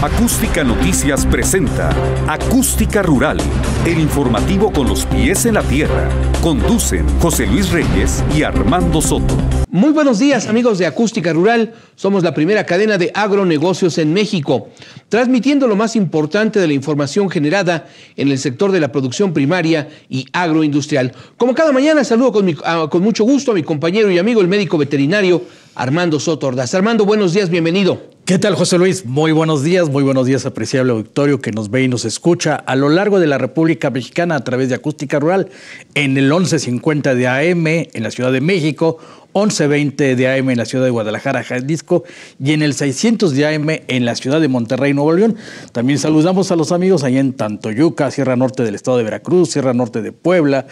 Acústica Noticias presenta Acústica Rural, el informativo con los pies en la tierra. Conducen José Luis Reyes y Armando Soto. Muy buenos días, amigos de Acústica Rural. Somos la primera cadena de agronegocios en México, transmitiendo lo más importante de la información generada en el sector de la producción primaria y agroindustrial. Como cada mañana, saludo con mucho gusto a mi compañero y amigo, el médico veterinario Armando Soto Ordaz. Armando, buenos días, bienvenido. ¿Qué tal, José Luis? Muy buenos días, apreciable auditorio que nos ve y nos escucha a lo largo de la República Mexicana a través de Acústica Rural en el 1150 de AM en la Ciudad de México, 1120 de AM en la ciudad de Guadalajara, Jalisco, y en el 600 de AM en la ciudad de Monterrey, Nuevo León. También saludamos a los amigos allá en Tantoyuca, Sierra Norte del estado de Veracruz, Sierra Norte de Puebla,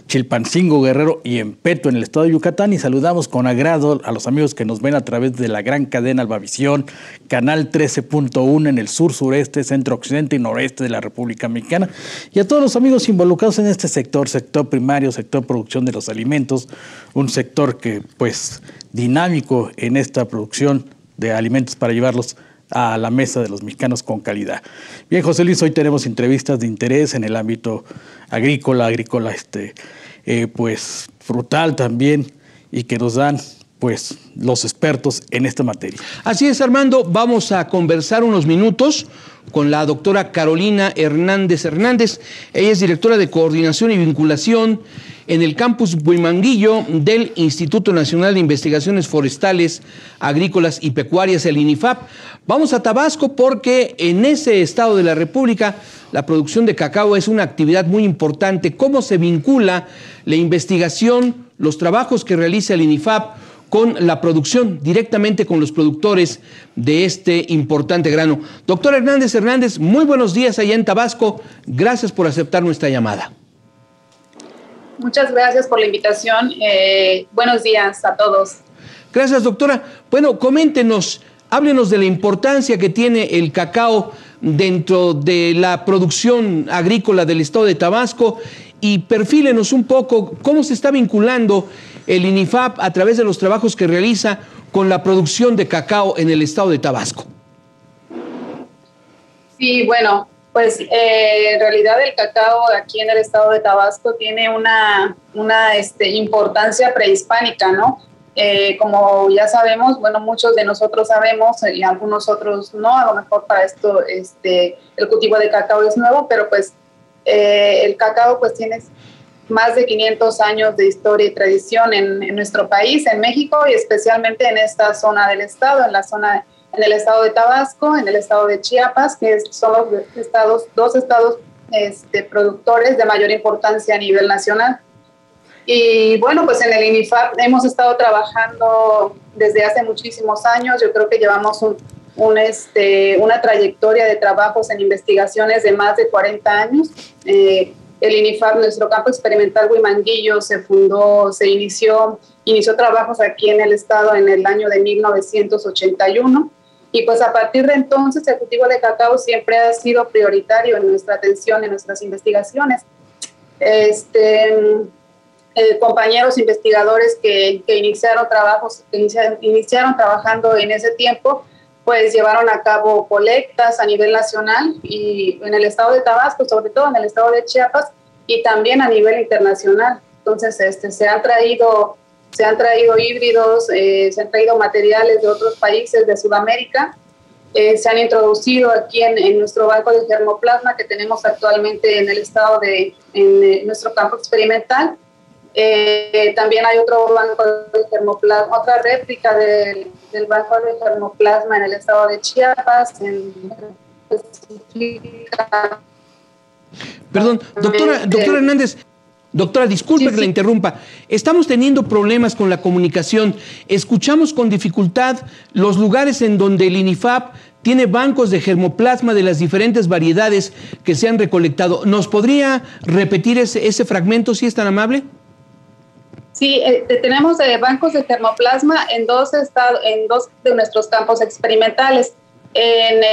Chilpancingo, Guerrero y Empeto en el estado de Yucatán. Y saludamos con agrado a los amigos que nos ven a través de la gran cadena Albavisión, canal 13.1 en el sur, sureste, centro, occidente y noreste de la República Mexicana. Y a todos los amigos involucrados en este sector primario, sector producción de los alimentos, un sector que pues dinámico en esta producción de alimentos para llevarlos a la mesa de los mexicanos con calidad. Bien, José Luis, hoy tenemos entrevistas de interés en el ámbito agrícola, pues frutal también, y que nos dan pues los expertos en esta materia. Así es, Armando, vamos a conversar unos minutos con la doctora Carolina Hernández. Ella es directora de Coordinación y Vinculación en el campus Huimanguillo del Instituto Nacional de Investigaciones Forestales, Agrícolas y Pecuarias, el INIFAP. Vamos a Tabasco porque en ese estado de la República la producción de cacao es una actividad muy importante. ¿Cómo se vincula la investigación, los trabajos que realiza el INIFAP con la producción, directamente con los productores de este importante grano? Doctora Hernández, muy buenos días allá en Tabasco. Gracias por aceptar nuestra llamada. Muchas gracias por la invitación. Buenos días a todos. Gracias, doctora. Bueno, coméntenos, háblenos de la importancia que tiene el cacao dentro de la producción agrícola del estado de Tabasco y perfílenos un poco cómo se está vinculando el INIFAP a través de los trabajos que realiza con la producción de cacao en el estado de Tabasco. Sí, bueno, pues en realidad el cacao aquí en el estado de Tabasco tiene una importancia prehispánica, ¿no? Como ya sabemos, bueno, muchos de nosotros sabemos y algunos otros no, a lo mejor para esto el cultivo de cacao es nuevo, pero pues el cacao pues tiene más de 500 años de historia y tradición en nuestro país, en México, y especialmente en esta zona del estado, en el estado de Tabasco, en el estado de Chiapas, que son los dos estados productores de mayor importancia a nivel nacional. Y bueno, pues en el INIFAP hemos estado trabajando desde hace muchísimos años. Yo creo que llevamos una trayectoria de trabajos en investigaciones de más de 40 años. El INIFAP, nuestro campo experimental Huimanguillo, inició trabajos aquí en el estado en el año de 1981. Y pues a partir de entonces el cultivo de cacao siempre ha sido prioritario en nuestra atención, en nuestras investigaciones. Compañeros investigadores que iniciaron trabajando en ese tiempo, pues llevaron a cabo colectas a nivel nacional y en el estado de Tabasco, sobre todo en el estado de Chiapas, y también a nivel internacional. Entonces se han traído híbridos, se han traído materiales de otros países de Sudamérica, se han introducido aquí en nuestro banco de germoplasma que tenemos actualmente en el estado en nuestro campo experimental. También hay otro banco de germoplasma, otra réplica del banco de germoplasma en el estado de Chiapas. Perdón, doctora Hernández. Doctora, disculpe que la interrumpa. Estamos teniendo problemas con la comunicación. Escuchamos con dificultad los lugares en donde el INIFAP tiene bancos de germoplasma de las diferentes variedades que se han recolectado. ¿Nos podría repetir ese fragmento, si es tan amable? Sí, tenemos bancos de germoplasma en dos de nuestros campos experimentales. En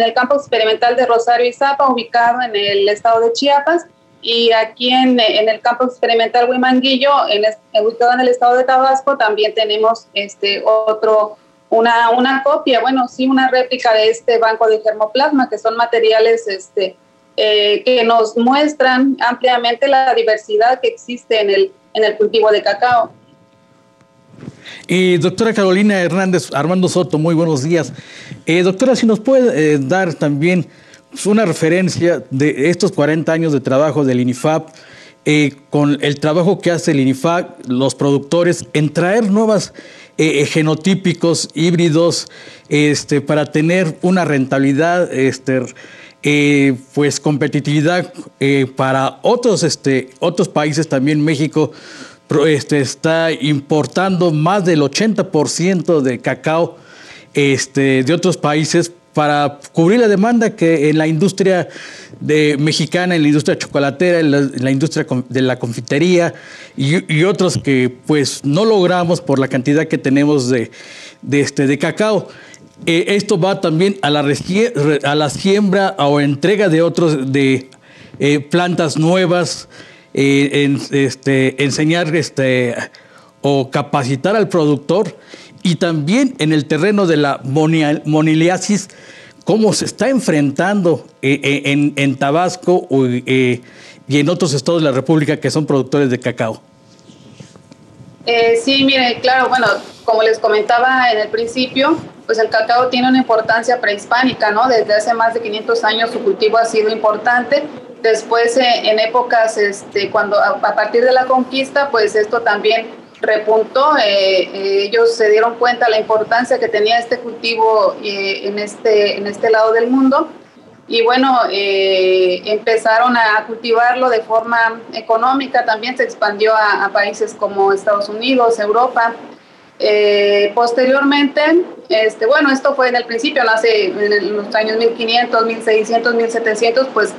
el campo experimental de Rosario Izapa, ubicado en el estado de Chiapas, y aquí en el campo experimental Huimanguillo, ubicado en el estado de Tabasco, también tenemos otro una copia, bueno, sí, una réplica de este banco de germoplasma, que son materiales que nos muestran ampliamente la diversidad que existe en el cultivo de cacao. Y doctora Carolina Hernández, Armando Soto, muy buenos días. Doctora, si nos puede dar también una referencia de estos 40 años de trabajo del INIFAP, con el trabajo que hace el INIFAP, los productores, en traer nuevas genotípicos híbridos para tener una rentabilidad, pues competitividad para otros países. También México está importando más del 80% de cacao de otros países para cubrir la demanda que en la industria mexicana, en la industria chocolatera, en la industria de la confitería y otros que pues no logramos por la cantidad que tenemos de cacao. Esto va también a la siembra o entrega de otros plantas nuevas, enseñar o capacitar al productor, y también en el terreno de la moniliasis, cómo se está enfrentando en Tabasco y en otros estados de la República que son productores de cacao. Sí, mire, claro, bueno, como les comentaba en el principio, pues el cacao tiene una importancia prehispánica, ¿no? Desde hace más de 500 años su cultivo ha sido importante. Después, en épocas, cuando a partir de la conquista, pues esto también repuntó. Ellos se dieron cuenta de la importancia que tenía este cultivo en este lado del mundo, y bueno, empezaron a cultivarlo de forma económica. También se expandió a países como Estados Unidos, Europa. Posteriormente, bueno, esto fue en el principio, nace en los años 1500, 1600, 1700, pues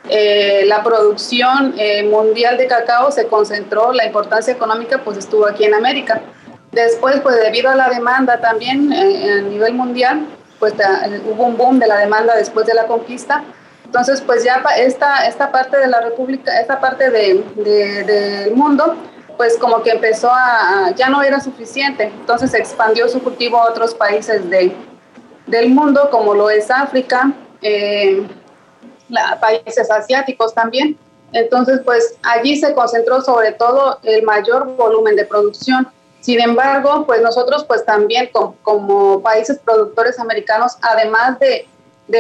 la producción mundial de cacao se concentró, la importancia económica pues estuvo aquí en América. Después, pues debido a la demanda también a nivel mundial, pues hubo un boom de la demanda después de la conquista. Entonces, pues ya esta parte de la República, esta parte del mundo, pues como que empezó ya no era suficiente. Entonces se expandió su cultivo a otros países del mundo, como lo es África, países asiáticos también. Entonces, pues allí se concentró sobre todo el mayor volumen de producción. Sin embargo, pues nosotros pues también como países productores americanos, además de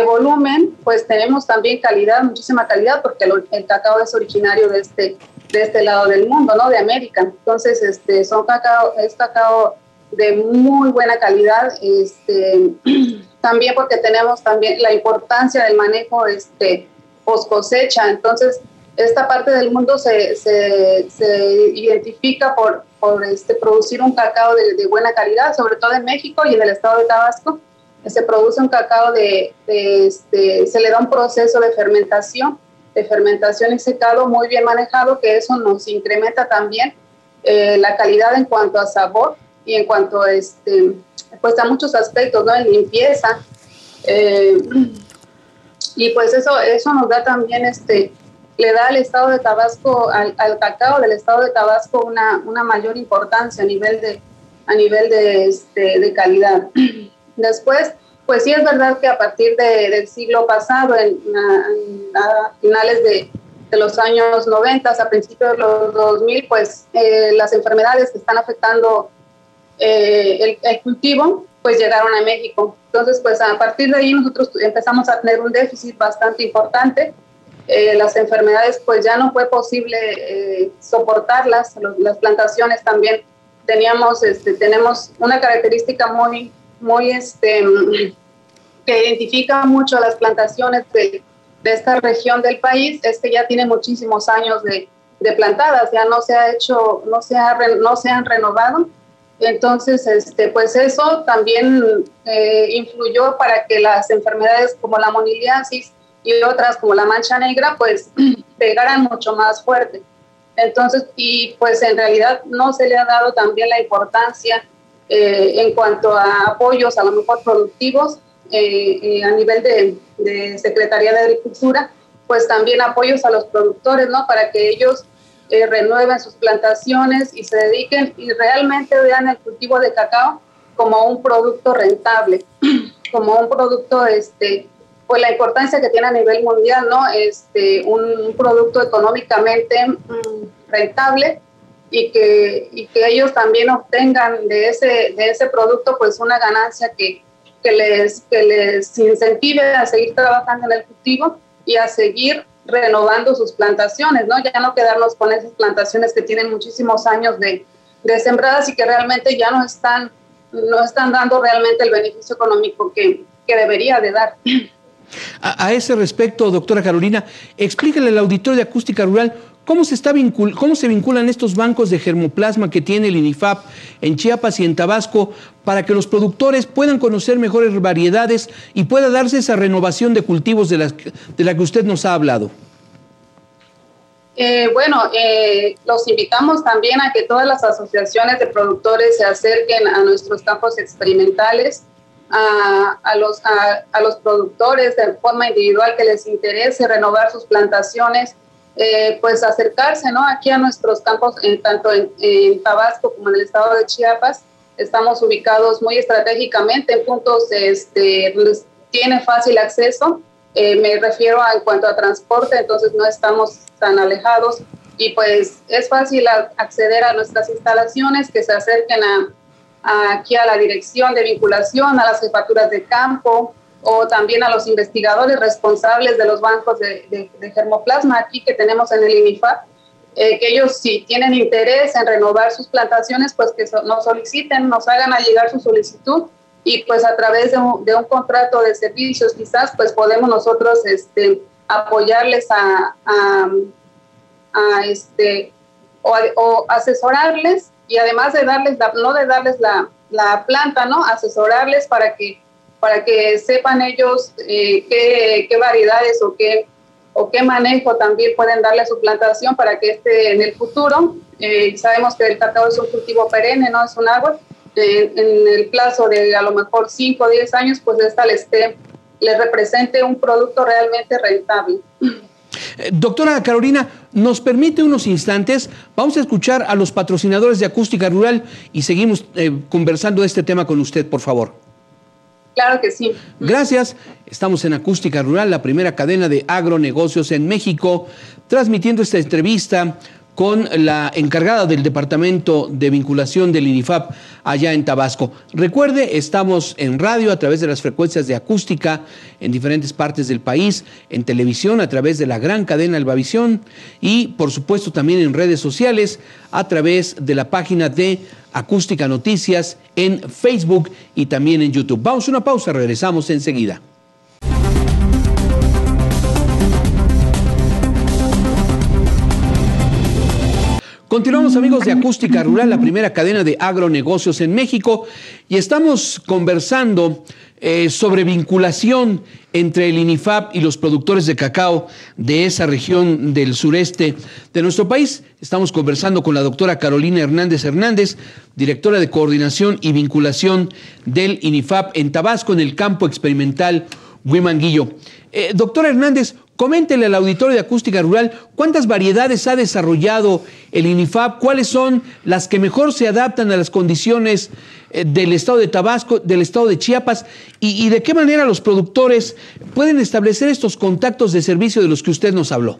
volumen, pues tenemos también calidad, muchísima calidad, porque el cacao es originario de este lado del mundo, ¿no? De América. Entonces, es cacao de muy buena calidad, también porque tenemos también la importancia del manejo post cosecha. Entonces, esta parte del mundo se identifica por producir un cacao de buena calidad, sobre todo en México y en el estado de Tabasco. Se produce un cacao se le da un proceso de fermentación y secado muy bien manejado, que eso nos incrementa también la calidad en cuanto a sabor y en cuanto pues a muchos aspectos, ¿no? En limpieza. Y pues eso nos da también, le da al estado de Tabasco, al cacao del estado de Tabasco una mayor importancia a nivel de calidad. Después, pues sí es verdad que a partir del siglo pasado, a finales de los años 90, a principios de los 2000, pues las enfermedades que están afectando el cultivo, pues llegaron a México. Entonces, pues a partir de ahí nosotros empezamos a tener un déficit bastante importante. Las enfermedades, pues ya no fue posible soportarlas. Las plantaciones también tenemos una característica muy que identifica mucho a las plantaciones de esta región del país, es que ya tiene muchísimos años de plantadas, ya no se han renovado. Entonces, pues eso también influyó para que las enfermedades como la moniliasis y otras como la mancha negra, pues pegaran mucho más fuerte. Entonces, y pues en realidad no se le ha dado también la importancia en cuanto a apoyos a lo mejor productivos a nivel de Secretaría de Agricultura, pues también apoyos a los productores, ¿no? Para que ellos renueven sus plantaciones y se dediquen y realmente vean el cultivo de cacao como un producto rentable, como un producto, pues la importancia que tiene a nivel mundial, ¿no? Un producto económicamente rentable y que ellos también obtengan de ese producto pues una ganancia que les incentive a seguir trabajando en el cultivo y a seguir renovando sus plantaciones, ¿no? Ya no quedarnos con esas plantaciones que tienen muchísimos años de sembradas y que realmente ya no están dando realmente el beneficio económico que debería de dar. A ese respecto, doctora Carolina, explíquele al auditorio de Acústica Rural cómo se vinculan estos bancos de germoplasma que tiene el INIFAP en Chiapas y en Tabasco para que los productores puedan conocer mejores variedades y pueda darse esa renovación de cultivos de la que usted nos ha hablado. Los invitamos también a que todas las asociaciones de productores se acerquen a nuestros campos experimentales, a los productores de forma individual que les interese renovar sus plantaciones, pues acercarse, ¿no? Aquí a nuestros campos, tanto en Tabasco como en el estado de Chiapas, estamos ubicados muy estratégicamente en puntos donde tiene fácil acceso. Me refiero en cuanto a transporte, entonces no estamos tan alejados y pues es fácil acceder a nuestras instalaciones, que se acerquen aquí a la dirección de vinculación, a las jefaturas de campo o también a los investigadores responsables de los bancos de germoplasma aquí que tenemos en el INIFAP, que ellos si tienen interés en renovar sus plantaciones, pues que nos soliciten, nos hagan llegar su solicitud y pues a través de un contrato de servicios quizás pues podemos nosotros apoyarles o asesorarles y además de darles la planta, ¿no? Asesorarles para que sepan ellos qué variedades o qué manejo también pueden darle a su plantación para que en el futuro, sabemos que el cacao es un cultivo perenne, no es un árbol, en el plazo de a lo mejor 5 o 10 años, pues les represente un producto realmente rentable. Doctora Carolina, ¿nos permite unos instantes? Vamos a escuchar a los patrocinadores de Acústica Rural y seguimos conversando de este tema con usted, por favor. Claro que sí. Gracias. Estamos en Acústica Rural, la primera cadena de agronegocios en México, transmitiendo esta entrevista con la encargada del Departamento de Vinculación del INIFAP allá en Tabasco. Recuerde, estamos en radio a través de las frecuencias de acústica en diferentes partes del país, en televisión a través de la gran cadena Albavisión y, por supuesto, también en redes sociales a través de la página de Acústica Noticias en Facebook y también en YouTube. Vamos a una pausa, regresamos enseguida. Continuamos, amigos de Acústica Rural, la primera cadena de agronegocios en México, y estamos conversando sobre vinculación entre el INIFAP y los productores de cacao de esa región del sureste de nuestro país. Estamos conversando con la doctora Carolina Hernández, directora de Coordinación y Vinculación del INIFAP en Tabasco, en el campo experimental Huimanguillo. Doctora Hernández, coméntele al auditorio de Acústica Rural cuántas variedades ha desarrollado el INIFAP, cuáles son las que mejor se adaptan a las condiciones del estado de Tabasco, del estado de Chiapas, y de qué manera los productores pueden establecer estos contactos de servicio de los que usted nos habló.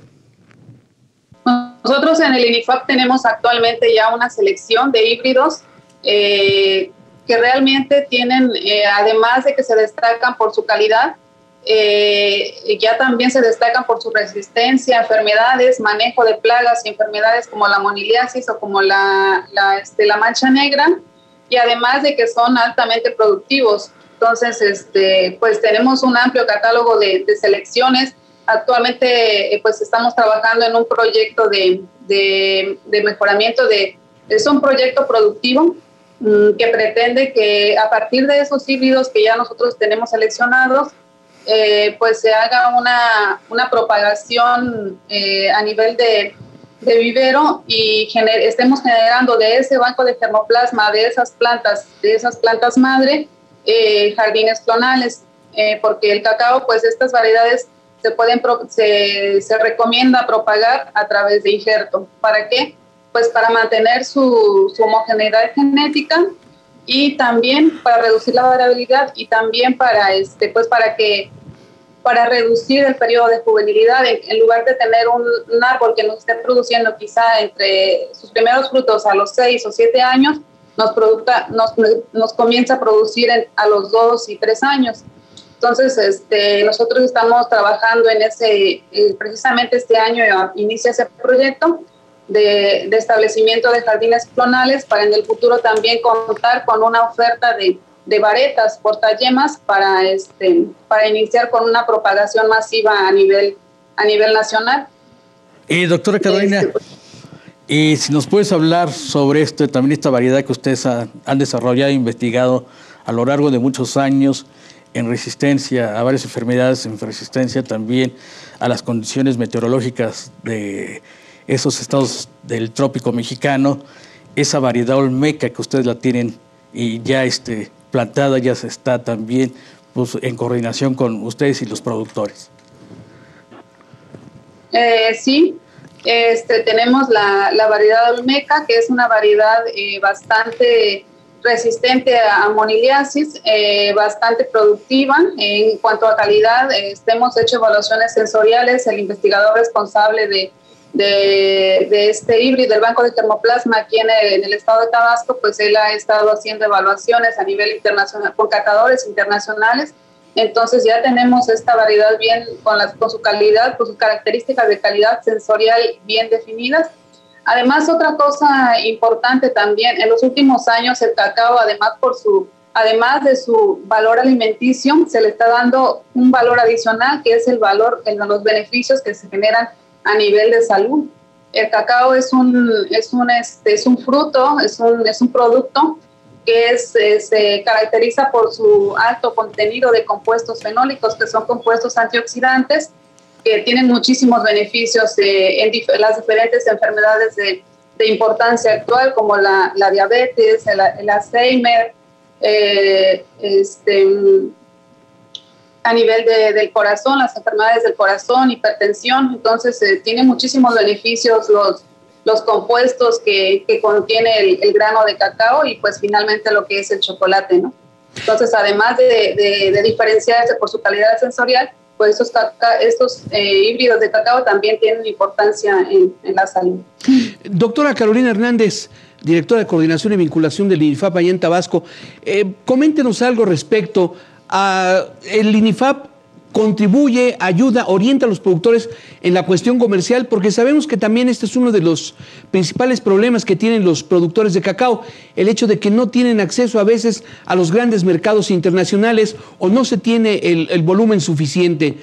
Nosotros en el INIFAP tenemos actualmente ya una selección de híbridos que realmente tienen, además de que se destacan por su calidad, ya también se destacan por su resistencia a enfermedades, manejo de plagas y enfermedades como la moniliasis o como la mancha negra, y además de que son altamente productivos. Entonces, pues tenemos un amplio catálogo de selecciones. Actualmente, pues estamos trabajando en un proyecto de mejoramiento es un proyecto productivo que pretende que a partir de esos híbridos que ya nosotros tenemos seleccionados, pues se haga una propagación a nivel de vivero y estemos generando de ese banco de germoplasma, de esas plantas madre, jardines clonales, porque el cacao, pues estas variedades se recomienda propagar a través de injerto. ¿Para qué? Pues para mantener su homogeneidad genética y también para reducir la variabilidad y también para para reducir el periodo de juvenilidad. En lugar de tener un árbol que nos esté produciendo quizá entre sus primeros frutos a los 6 o 7 años, nos comienza a producir a los 2 y 3 años. Entonces, nosotros estamos trabajando en precisamente este año inicia ese proyecto de establecimiento de jardines clonales para en el futuro también contar con una oferta de varetas portayemas para iniciar con una propagación masiva a nivel nacional. Doctora Carolina, y si nos puedes hablar sobre también esta variedad que ustedes han desarrollado e investigado a lo largo de muchos años en resistencia a varias enfermedades, en resistencia también a las condiciones meteorológicas de esos estados del trópico mexicano, esa variedad olmeca que ustedes la tienen y ya plantada, ya se está también pues, en coordinación con ustedes y los productores. Sí, tenemos la variedad olmeca, que es una variedad bastante resistente a moniliasis, bastante productiva. En cuanto a calidad, hemos hecho evaluaciones sensoriales. El investigador responsable de este híbrido del Banco de Germoplasma aquí en el estado de Tabasco, pues él ha estado haciendo evaluaciones a nivel internacional con catadores internacionales. Entonces ya tenemos esta variedad bien con su calidad, con sus características de calidad sensorial bien definidas. Además, otra cosa importante también, en los últimos años el cacao, además de su valor alimenticio, se le está dando un valor adicional, que es los beneficios que se generan a nivel de salud. El cacao es un fruto, es un producto que se caracteriza por su alto contenido de compuestos fenólicos, que son compuestos antioxidantes, que tienen muchísimos beneficios en las diferentes enfermedades de importancia actual, como la diabetes, el Alzheimer, a nivel del corazón, las enfermedades del corazón, hipertensión. Entonces, tiene muchísimos beneficios los compuestos que contiene el grano de cacao y pues finalmente lo que es el chocolate, ¿no? Entonces, además de diferenciarse por su calidad sensorial, pues estos híbridos de cacao también tienen importancia en la salud. Doctora Carolina Hernández, directora de Coordinación y Vinculación del INIFAP allá en Tabasco, coméntenos algo respecto a el INIFAP. Contribuye, ayuda, orienta a los productores en la cuestión comercial, porque sabemos que también este es uno de los principales problemas que tienen los productores de cacao, el hecho de que no tienen acceso a veces a los grandes mercados internacionales o no se tiene el volumen suficiente.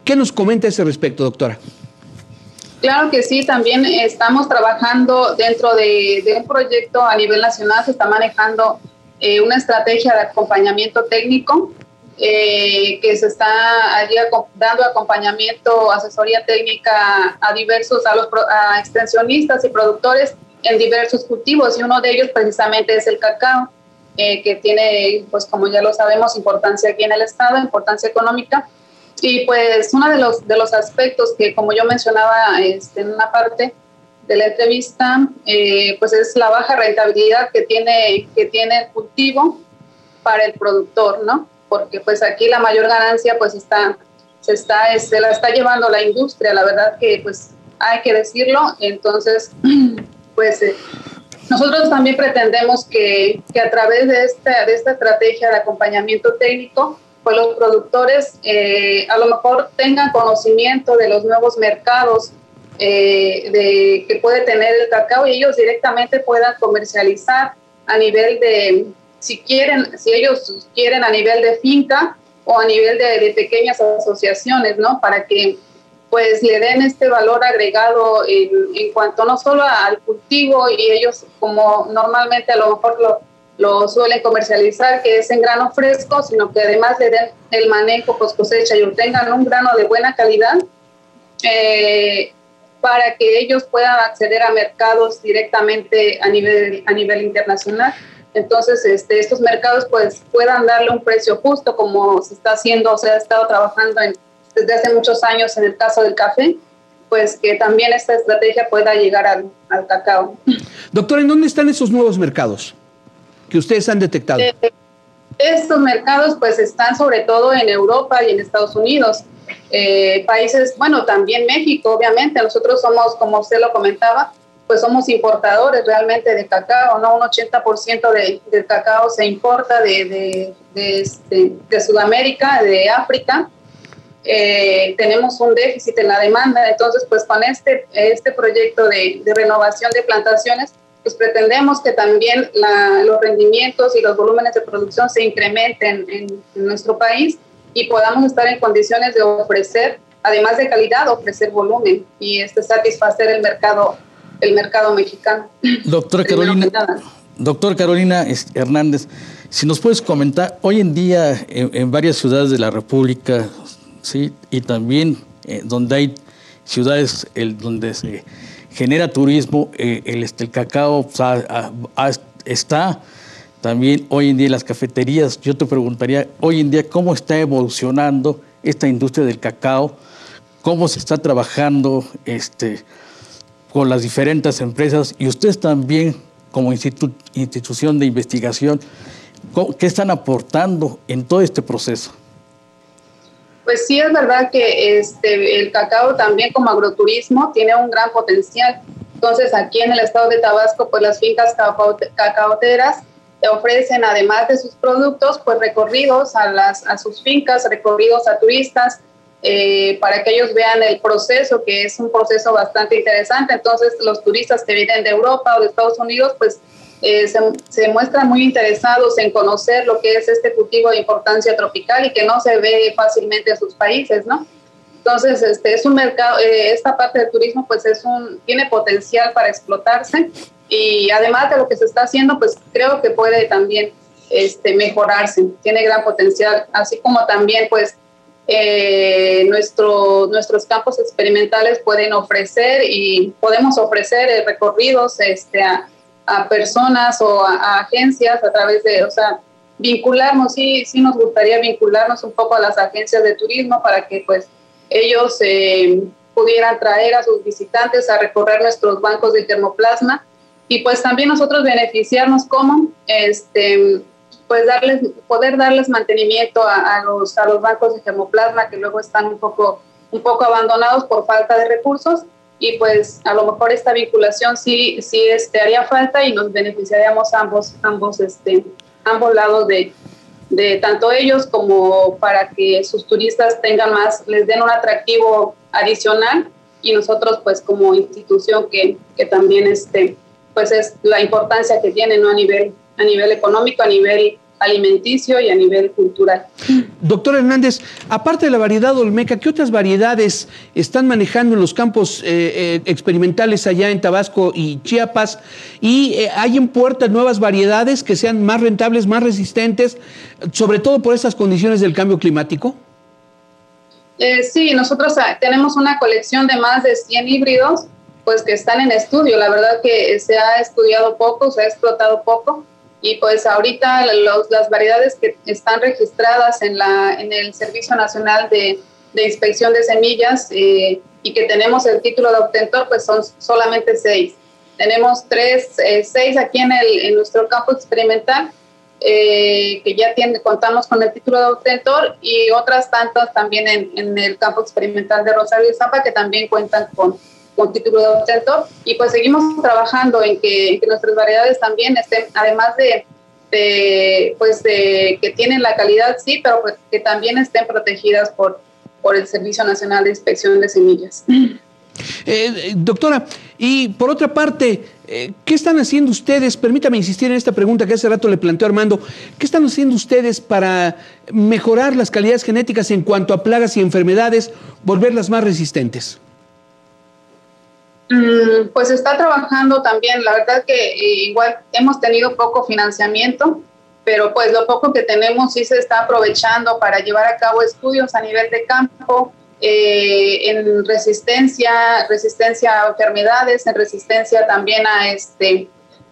¿Qué nos comenta a ese respecto, doctora? Claro que sí, también estamos trabajando dentro de un proyecto a nivel nacional. Se está manejando una estrategia de acompañamiento técnico, que se está allí dando acompañamiento, asesoría técnica a extensionistas y productores en diversos cultivos, y uno de ellos precisamente es el cacao, que tiene, pues como ya lo sabemos, importancia aquí en el estado, importancia económica. Y pues uno de los aspectos que, como yo mencionaba en una parte de la entrevista, pues es la baja rentabilidad que tiene el cultivo para el productor, ¿no? Porque pues aquí la mayor ganancia pues se la está llevando la industria, la verdad que pues hay que decirlo. Entonces pues nosotros también pretendemos que a través de esta estrategia de acompañamiento técnico, pues los productores a lo mejor tengan conocimiento de los nuevos mercados que puede tener el cacao, y ellos directamente puedan comercializar a nivel de, si ellos quieren a nivel de finca o a nivel de pequeñas asociaciones, ¿no? Para que pues le den este valor agregado en cuanto no solo al cultivo, y ellos como normalmente a lo mejor lo suelen comercializar, que es en grano fresco, sino que además le den el manejo post cosecha y obtengan un grano de buena calidad, para que ellos puedan acceder a mercados directamente a nivel internacional. Entonces, estos mercados pues puedan darle un precio justo, como se está haciendo, se ha estado trabajando desde hace muchos años en el caso del café, pues que también esta estrategia pueda llegar al cacao. Doctora, ¿en dónde están esos nuevos mercados? que ustedes han detectado? Estos mercados pues están sobre todo en Europa y en Estados Unidos. Países, bueno, también México, obviamente. Nosotros somos, como usted lo comentaba, pues somos importadores realmente de cacao, ¿no? Un 80% del cacao se importa de Sudamérica, de África. Tenemos un déficit en la demanda, entonces pues con este proyecto de renovación de plantaciones, pues pretendemos que también los rendimientos y los volúmenes de producción se incrementen en nuestro país y podamos estar en condiciones de ofrecer, además de calidad, ofrecer volumen y satisfacer el mercado mexicano. Doctora Carolina Hernández, si nos puedes comentar, hoy en día en varias ciudades de la República, ¿sí? Y también donde hay ciudades donde se genera turismo, el cacao está también hoy en día en las cafeterías. Yo te preguntaría, hoy en día, ¿cómo está evolucionando esta industria del cacao? ¿Cómo se está trabajando con las diferentes empresas? Y ustedes también, como institución de investigación, ¿qué están aportando en todo este proceso? Pues sí, es verdad que el cacao también como agroturismo tiene un gran potencial. Entonces, aquí en el estado de Tabasco, pues las fincas cacaoteras ofrecen, además de sus productos, pues recorridos a sus fincas, recorridos a turistas, para que ellos vean el proceso, que es un proceso bastante interesante. Entonces, los turistas que vienen de Europa o de Estados Unidos, pues se muestran muy interesados en conocer lo que es este cultivo de importancia tropical y que no se ve fácilmente en sus países, ¿no? Entonces, es un mercado, esta parte del turismo pues tiene potencial para explotarse y además de lo que se está haciendo, pues creo que puede también mejorarse, tiene gran potencial, así como también pues nuestros campos experimentales pueden ofrecer y podemos ofrecer recorridos a personas o a agencias a través de, o sea, vincularnos, sí nos gustaría vincularnos un poco a las agencias de turismo para que pues ellos pudieran traer a sus visitantes a recorrer nuestros bancos de germoplasma y pues también nosotros beneficiarnos como pues poder darles mantenimiento a los bancos de germoplasma que luego están un poco abandonados por falta de recursos. Y pues a lo mejor esta vinculación sí haría falta y nos beneficiaríamos ambos lados de tanto ellos como para que sus turistas les den un atractivo adicional y nosotros pues como institución que también pues es la importancia que tiene, ¿no? a nivel económico, a nivel alimenticio y a nivel cultural. Doctor Hernández, aparte de la variedad olmeca, ¿qué otras variedades están manejando en los campos experimentales allá en Tabasco y Chiapas? ¿Y hay en puerta nuevas variedades que sean más rentables, más resistentes, sobre todo por esas condiciones del cambio climático? Sí, nosotros tenemos una colección de más de 100 híbridos, pues que están en estudio. La verdad que se ha estudiado poco, se ha explotado poco. Y pues ahorita las variedades que están registradas en el Servicio Nacional de Inspección de Semillas y que tenemos el título de obtentor, pues son solamente 6. Tenemos 6 aquí en nuestro campo experimental que ya contamos con el título de obtentor y otras tantas también en el campo experimental de Rosario y Zampa que también cuentan con título de obtentor y pues seguimos trabajando en que nuestras variedades también estén, además de que tienen la calidad, sí, pero pues que también estén protegidas por el Servicio Nacional de Inspección de Semillas. Doctora, y por otra parte, ¿qué están haciendo ustedes? Permítame insistir en esta pregunta que hace rato le planteó Armando. ¿Qué están haciendo ustedes para mejorar las calidades genéticas en cuanto a plagas y enfermedades, volverlas más resistentes? Pues está trabajando también, la verdad que igual hemos tenido poco financiamiento, pero pues lo poco que tenemos sí se está aprovechando para llevar a cabo estudios a nivel de campo, en resistencia a enfermedades, en resistencia también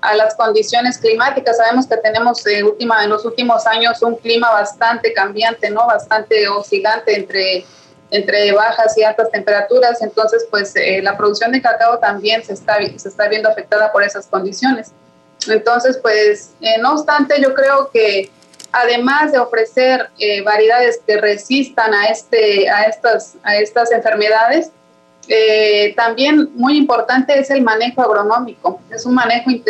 a las condiciones climáticas. Sabemos que tenemos en los últimos años un clima bastante cambiante, ¿no? Bastante oscilante entre bajas y altas temperaturas, entonces pues la producción de cacao también se está viendo afectada por esas condiciones. Entonces, pues, no obstante, yo creo que además de ofrecer variedades que resistan a estas enfermedades, también muy importante es el manejo agronómico. Es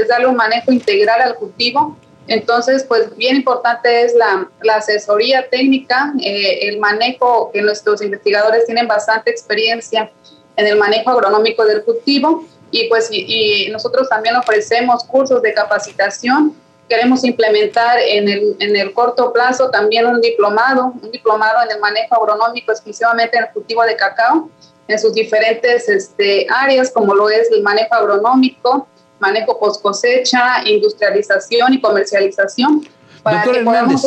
darle un manejo integral al cultivo. Entonces, pues bien importante es la asesoría técnica, el manejo, que nuestros investigadores tienen bastante experiencia en el manejo agronómico del cultivo, y pues y nosotros también ofrecemos cursos de capacitación. Queremos implementar en el corto plazo también un diplomado en el manejo agronómico, exclusivamente en el cultivo de cacao, en sus diferentes áreas, como lo es el manejo agronómico, manejo post cosecha, industrialización y comercialización. Doctora Hernández,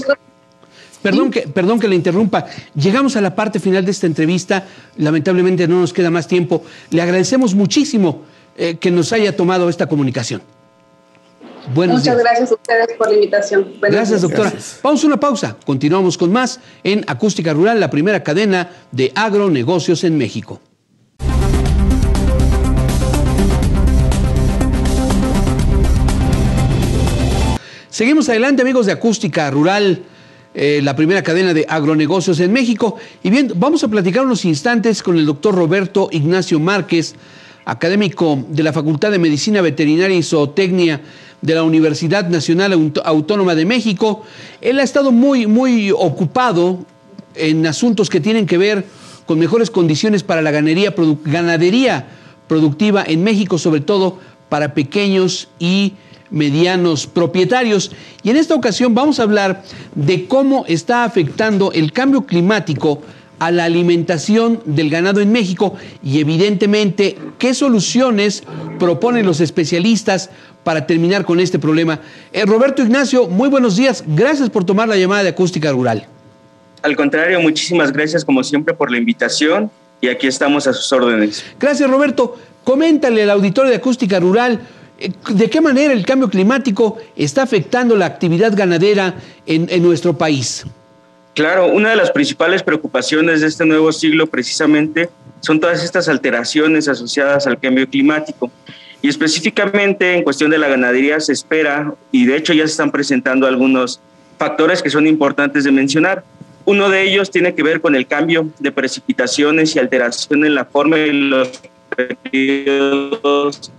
perdón que le interrumpa. Llegamos a la parte final de esta entrevista. Lamentablemente no nos queda más tiempo. Le agradecemos muchísimo que nos haya tomado esta comunicación. Muchas gracias a ustedes por la invitación. Gracias, doctora. Gracias. Vamos a una pausa. Continuamos con más en Acústica Rural, la primera cadena de agronegocios en México. Seguimos adelante, amigos de Acústica Rural, la primera cadena de agronegocios en México. Y bien, vamos a platicar unos instantes con el doctor Roberto Ignacio Márquez, académico de la Facultad de Medicina Veterinaria y Zootecnia de la Universidad Nacional Autónoma de México. Él ha estado muy ocupado en asuntos que tienen que ver con mejores condiciones para la ganadería productiva en México, sobre todo para pequeños y medianos propietarios. Y en esta ocasión vamos a hablar de cómo está afectando el cambio climático a la alimentación del ganado en México y evidentemente qué soluciones proponen los especialistas para terminar con este problema. Roberto Ignacio, muy buenos días. Gracias por tomar la llamada de Acústica Rural. Al contrario, muchísimas gracias como siempre por la invitación y aquí estamos a sus órdenes. Gracias, Roberto. Coméntale al auditorio de Acústica Rural de qué manera el cambio climático está afectando la actividad ganadera en nuestro país. Claro, una de las principales preocupaciones de este nuevo siglo precisamente son todas estas alteraciones asociadas al cambio climático. Y específicamente en cuestión de la ganadería se espera, y de hecho ya se están presentando algunos factores que son importantes de mencionar. Uno de ellos tiene que ver con el cambio de precipitaciones y alteración en la forma de los periodos,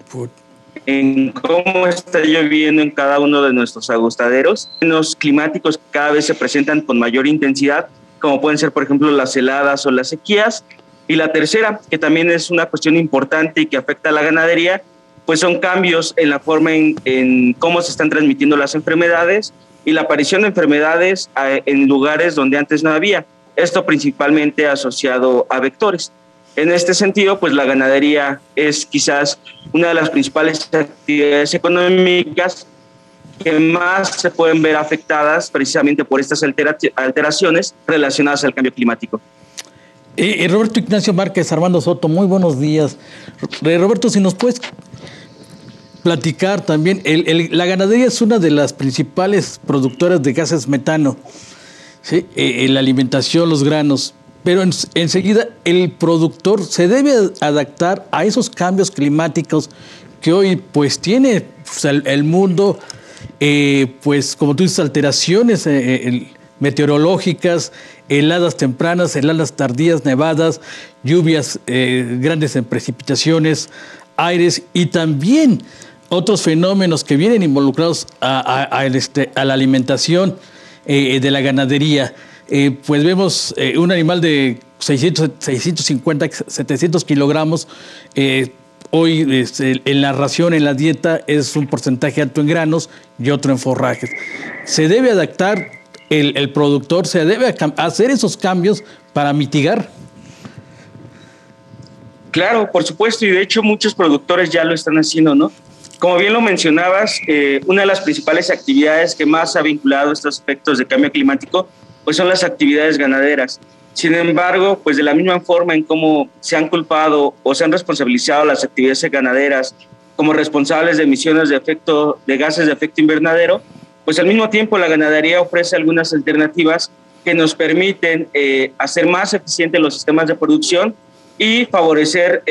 en cómo está lloviendo en cada uno de nuestros agustaderos. Los climáticos cada vez se presentan con mayor intensidad, como pueden ser, por ejemplo, las heladas o las sequías. Y la tercera, que también es una cuestión importante y que afecta a la ganadería, pues son cambios en la forma en cómo se están transmitiendo las enfermedades y la aparición de enfermedades en lugares donde antes no había. Esto principalmente asociado a vectores. En este sentido, pues la ganadería es quizás una de las principales actividades económicas que más se pueden ver afectadas precisamente por estas alteraciones relacionadas al cambio climático. Roberto Ignacio Márquez, Armando Soto, muy buenos días. Roberto, si nos puedes platicar también, la ganadería es una de las principales productoras de gases metano, ¿sí? La alimentación, los granos, pero enseguida el productor se debe adaptar a esos cambios climáticos que hoy pues tiene el mundo, pues como tú dices, alteraciones meteorológicas, heladas tempranas, heladas tardías, nevadas, lluvias grandes en precipitaciones, aires y también otros fenómenos que vienen involucrados a la alimentación de la ganadería. Pues vemos un animal de 650, 700 kilogramos, hoy en la ración, en la dieta, es un porcentaje alto en granos y otro en forrajes. Se debe adaptar el productor, se debe hacer esos cambios para mitigar. Claro, por supuesto, y de hecho muchos productores ya lo están haciendo, ¿no? Como bien lo mencionabas, una de las principales actividades que más ha vinculado estos aspectos de cambio climático pues son las actividades ganaderas. Sin embargo, pues de la misma forma en cómo se han culpado o se han responsabilizado las actividades ganaderas como responsables de emisiones de gases de efecto invernadero, pues al mismo tiempo la ganadería ofrece algunas alternativas que nos permiten hacer más eficientes los sistemas de producción y favorecer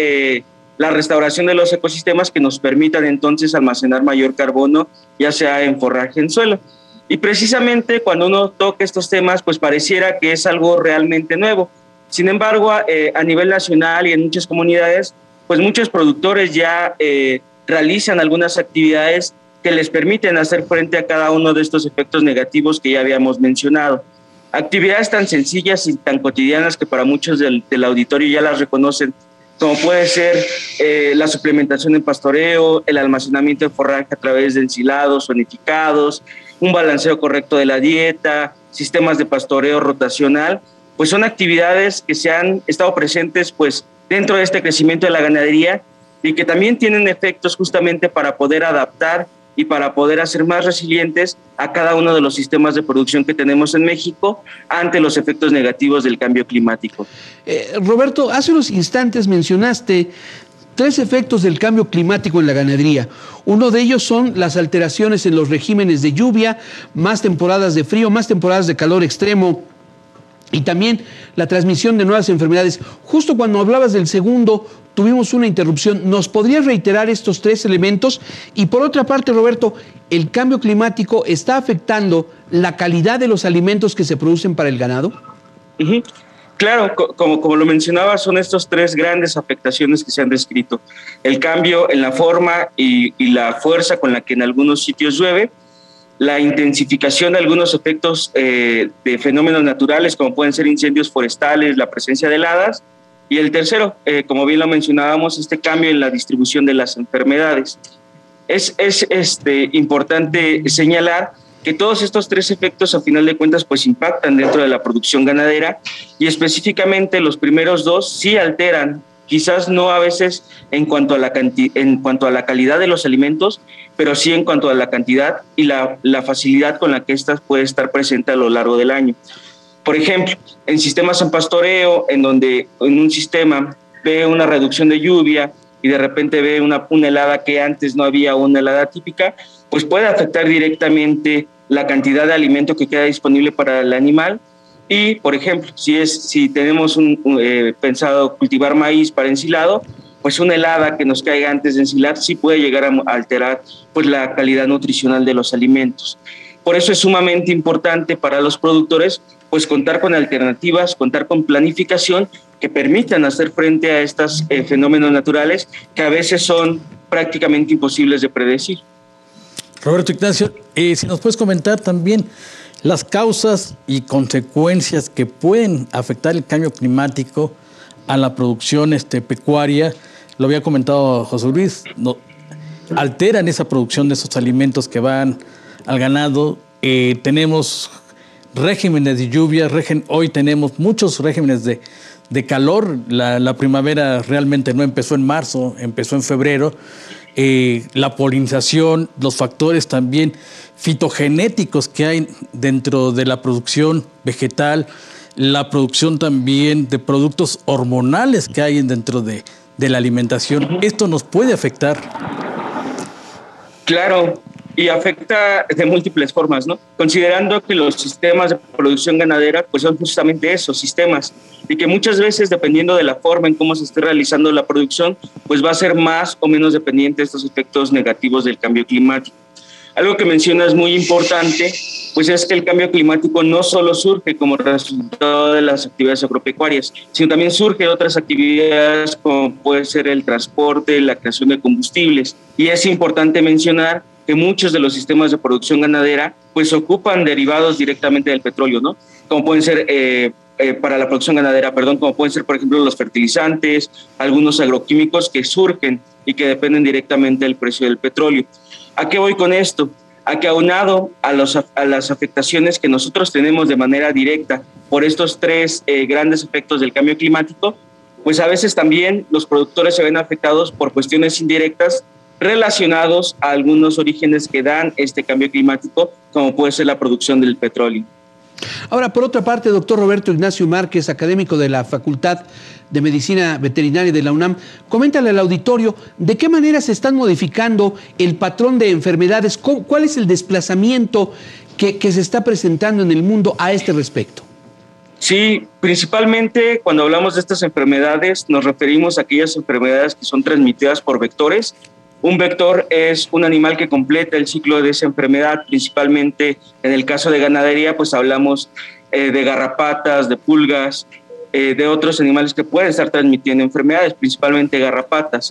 la restauración de los ecosistemas que nos permitan entonces almacenar mayor carbono, ya sea en forraje, en suelo. Y precisamente cuando uno toca estos temas, pues pareciera que es algo realmente nuevo. Sin embargo, a nivel nacional y en muchas comunidades, pues muchos productores ya realizan algunas actividades que les permiten hacer frente a cada uno de estos efectos negativos que ya habíamos mencionado. Actividades tan sencillas y tan cotidianas que para muchos del auditorio ya las reconocen, como puede ser la suplementación en pastoreo, el almacenamiento de forraje a través de ensilados, zonificados, un balanceo correcto de la dieta, sistemas de pastoreo rotacional, pues son actividades que se han estado presentes pues dentro de este crecimiento de la ganadería y que también tienen efectos justamente para poder adaptar y para poder hacer más resilientes a cada uno de los sistemas de producción que tenemos en México ante los efectos negativos del cambio climático. Roberto, hace unos instantes mencionaste 3 efectos del cambio climático en la ganadería. Uno de ellos son las alteraciones en los regímenes de lluvia, más temporadas de frío, más temporadas de calor extremo, y también la transmisión de nuevas enfermedades. Justo cuando hablabas del segundo, tuvimos una interrupción. ¿Nos podrías reiterar estos 3 elementos? Y por otra parte, Roberto, ¿el cambio climático está afectando la calidad de los alimentos que se producen para el ganado? Claro, como lo mencionaba, son estos 3 grandes afectaciones que se han descrito. El cambio en la forma y la fuerza con la que en algunos sitios llueve, la intensificación de algunos efectos de fenómenos naturales, como pueden ser incendios forestales, la presencia de heladas, y el tercero, como bien lo mencionábamos, este cambio en la distribución de las enfermedades. Es importante señalar que todos estos 3 efectos, a final de cuentas, pues impactan dentro de la producción ganadera, y específicamente los primeros 2 sí alteran, quizás no a veces en cuanto a la calidad de los alimentos, pero sí en cuanto a la cantidad y la facilidad con la que ésta puede estar presente a lo largo del año. Por ejemplo, en sistemas en pastoreo, en donde en un sistema ve una reducción de lluvia y de repente ve una helada que antes no había una helada típica, pues puede afectar directamente la cantidad de alimento que queda disponible para el animal. Y, por ejemplo, si tenemos pensado cultivar maíz para ensilado, pues una helada que nos caiga antes de ensilar sí puede llegar a alterar pues la calidad nutricional de los alimentos. Por eso es sumamente importante para los productores pues contar con alternativas, contar con planificación que permitan hacer frente a estos fenómenos naturales que a veces son prácticamente imposibles de predecir. Roberto Ignacio, si nos puedes comentar también las causas y consecuencias que pueden afectar el cambio climático a la producción pecuaria. Lo había comentado José Luis, alteran esa producción de esos alimentos que van al ganado. Tenemos regímenes de lluvia, hoy tenemos muchos regímenes de calor. La primavera realmente no empezó en marzo, empezó en febrero. La polinización, los factores también fitogenéticos que hay dentro de la producción vegetal, la producción también de productos hormonales que hay dentro de la alimentación. ¿Esto nos puede afectar? Claro, y afecta de múltiples formas, ¿no? Considerando que los sistemas de producción ganadera pues son justamente esos sistemas, y que muchas veces, dependiendo de la forma en cómo se esté realizando la producción, pues va a ser más o menos dependiente de estos efectos negativos del cambio climático. Algo que mencionas muy importante, pues es que el cambio climático no solo surge como resultado de las actividades agropecuarias, sino también surge de otras actividades como puede ser el transporte, la creación de combustibles. Y es importante mencionar que muchos de los sistemas de producción ganadera pues ocupan derivados directamente del petróleo, ¿no? Como pueden ser para la producción ganadera, como pueden ser, por ejemplo, los fertilizantes, algunos agroquímicos que surgen y que dependen directamente del precio del petróleo. ¿A qué voy con esto? A que aunado a las afectaciones que nosotros tenemos de manera directa por estos 3 grandes efectos del cambio climático, pues a veces también los productores se ven afectados por cuestiones indirectas relacionados a algunos orígenes que dan este cambio climático, como puede ser la producción del petróleo. Ahora, por otra parte, doctor Roberto Ignacio Márquez, académico de la Facultad de Medicina Veterinaria de la UNAM, coméntale al auditorio de qué manera se están modificando el patrón de enfermedades, cuál es el desplazamiento que se está presentando en el mundo a este respecto. Sí, principalmente cuando hablamos de estas enfermedades nos referimos a aquellas enfermedades que son transmitidas por vectores. Un vector es un animal que completa el ciclo de esa enfermedad, principalmente en el caso de ganadería, pues hablamos de garrapatas, de pulgas, de otros animales que pueden estar transmitiendo enfermedades, principalmente garrapatas.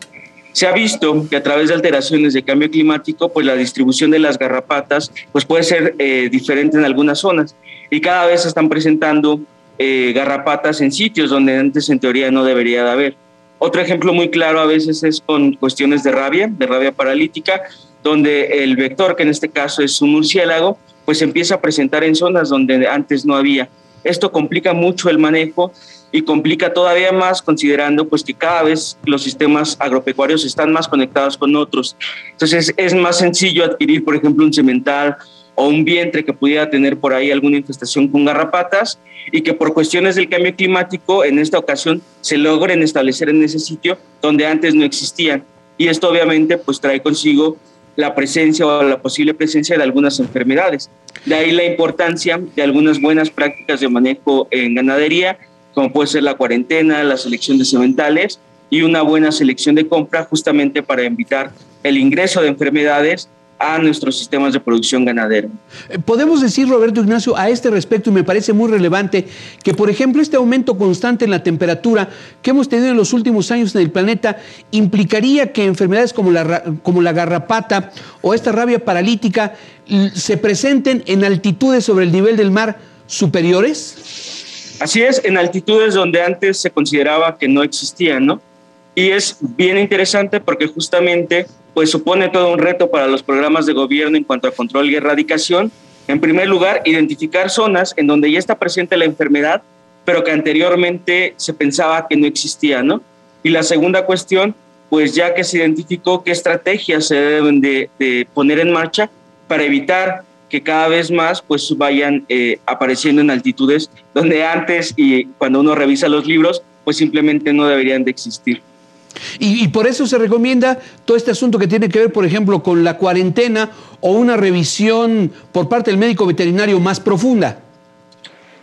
Se ha visto que a través de alteraciones de cambio climático, pues la distribución de las garrapatas pues puede ser diferente en algunas zonas y cada vez se están presentando garrapatas en sitios donde antes en teoría no debería de haber. Otro ejemplo muy claro a veces es con cuestiones de rabia paralítica, donde el vector, que en este caso es un murciélago, pues empieza a presentar en zonas donde antes no había. Esto complica mucho el manejo y complica todavía más considerando pues que cada vez los sistemas agropecuarios están más conectados con otros. Entonces es más sencillo adquirir, por ejemplo, un semental o un vientre que pudiera tener por ahí alguna infestación con garrapatas y que por cuestiones del cambio climático en esta ocasión se logren establecer en ese sitio donde antes no existían. Y esto obviamente pues trae consigo la presencia o la posible presencia de algunas enfermedades. De ahí la importancia de algunas buenas prácticas de manejo en ganadería, como puede ser la cuarentena, la selección de sementales y una buena selección de compra justamente para evitar el ingreso de enfermedades a nuestros sistemas de producción ganadera. Podemos decir, Roberto Ignacio, a este respecto, y me parece muy relevante, que por ejemplo este aumento constante en la temperatura que hemos tenido en los últimos años en el planeta implicaría que enfermedades como la garrapata o esta rabia paralítica se presenten en altitudes sobre el nivel del mar superiores. Así es, en altitudes donde antes se consideraba que no existían, ¿no? Y es bien interesante porque justamente pues supone todo un reto para los programas de gobierno en cuanto a control y erradicación. En primer lugar, identificar zonas en donde ya está presente la enfermedad, pero que anteriormente se pensaba que no existía, ¿no? Y la segunda cuestión, pues ya que se identificó, qué estrategias se deben de poner en marcha para evitar que cada vez más pues vayan apareciendo en altitudes donde antes y cuando uno revisa los libros, pues simplemente no deberían de existir. Y por eso se recomienda todo este asunto que tiene que ver, por ejemplo, con la cuarentena o una revisión por parte del médico veterinario más profunda.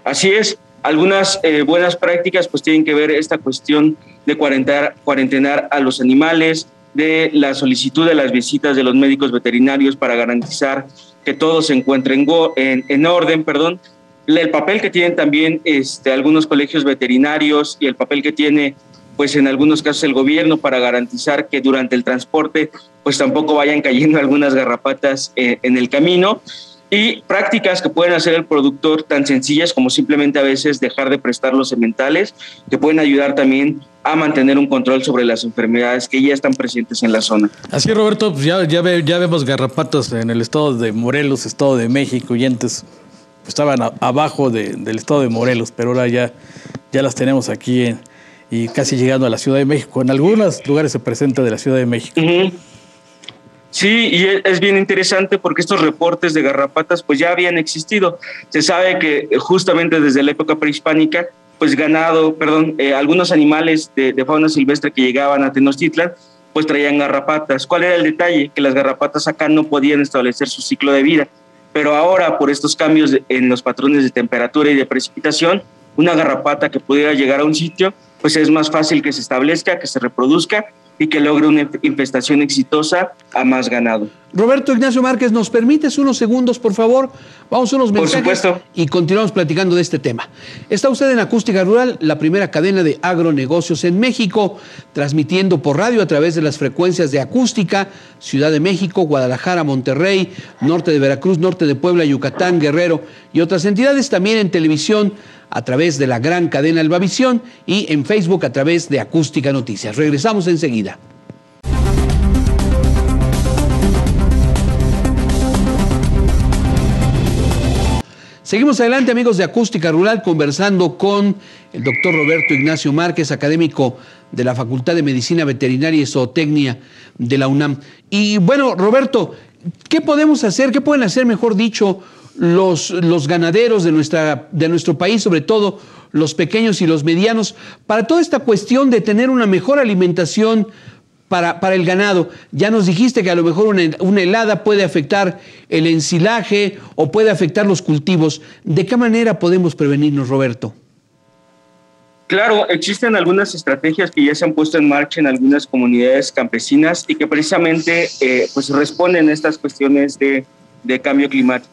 Así es. Algunas buenas prácticas pues tienen que ver esta cuestión de cuarentenar a los animales, de la solicitud de las visitas de los médicos veterinarios para garantizar que todo se encuentre en orden, el papel que tienen también algunos colegios veterinarios y el papel que tiene pues en algunos casos el gobierno para garantizar que durante el transporte pues tampoco vayan cayendo algunas garrapatas en el camino, y prácticas que pueden hacer el productor tan sencillas como simplemente a veces dejar de prestar los sementales, que pueden ayudar también a mantener un control sobre las enfermedades que ya están presentes en la zona. Así es, Roberto, pues ya vemos garrapatas en el estado de Morelos, estado de México, y antes pues estaban abajo del estado de Morelos, pero ahora ya las tenemos aquí y casi llegando a la Ciudad de México. En algunos lugares se presenta de la Ciudad de México. Uh-huh. Sí, y es bien interesante porque estos reportes de garrapatas pues ya habían existido. Se sabe que justamente desde la época prehispánica, pues algunos animales de fauna silvestre que llegaban a Tenochtitlan, pues traían garrapatas. ¿Cuál era el detalle? Que las garrapatas acá no podían establecer su ciclo de vida. Pero ahora, por estos cambios en los patrones de temperatura y de precipitación, una garrapata que pudiera llegar a un sitio, pues es más fácil que se establezca, que se reproduzca y que logre una infestación exitosa a más ganado. Roberto Ignacio Márquez, ¿nos permites unos segundos, por favor? Vamos a unos mensajes. Por supuesto. Y continuamos platicando de este tema. Está usted en Acústica Rural, la primera cadena de agronegocios en México, transmitiendo por radio a través de las frecuencias de Acústica, Ciudad de México, Guadalajara, Monterrey, norte de Veracruz, norte de Puebla, Yucatán, Guerrero y otras entidades, también en televisión a través de la gran cadena Albavisión y en Facebook a través de Acústica Noticias. Regresamos enseguida. Seguimos adelante, amigos de Acústica Rural, conversando con el doctor Roberto Ignacio Márquez, académico de la Facultad de Medicina Veterinaria y Zootecnia de la UNAM. Y bueno, Roberto, ¿qué podemos hacer? ¿Qué pueden hacer, mejor dicho, los ganaderos de nuestro país, sobre todo los pequeños y los medianos, para toda esta cuestión de tener una mejor alimentación para el ganado? Ya nos dijiste que a lo mejor una helada puede afectar el ensilaje o puede afectar los cultivos. ¿De qué manera podemos prevenirnos, Roberto? Claro, existen algunas estrategias que ya se han puesto en marcha en algunas comunidades campesinas y que precisamente pues responden a estas cuestiones de cambio climático.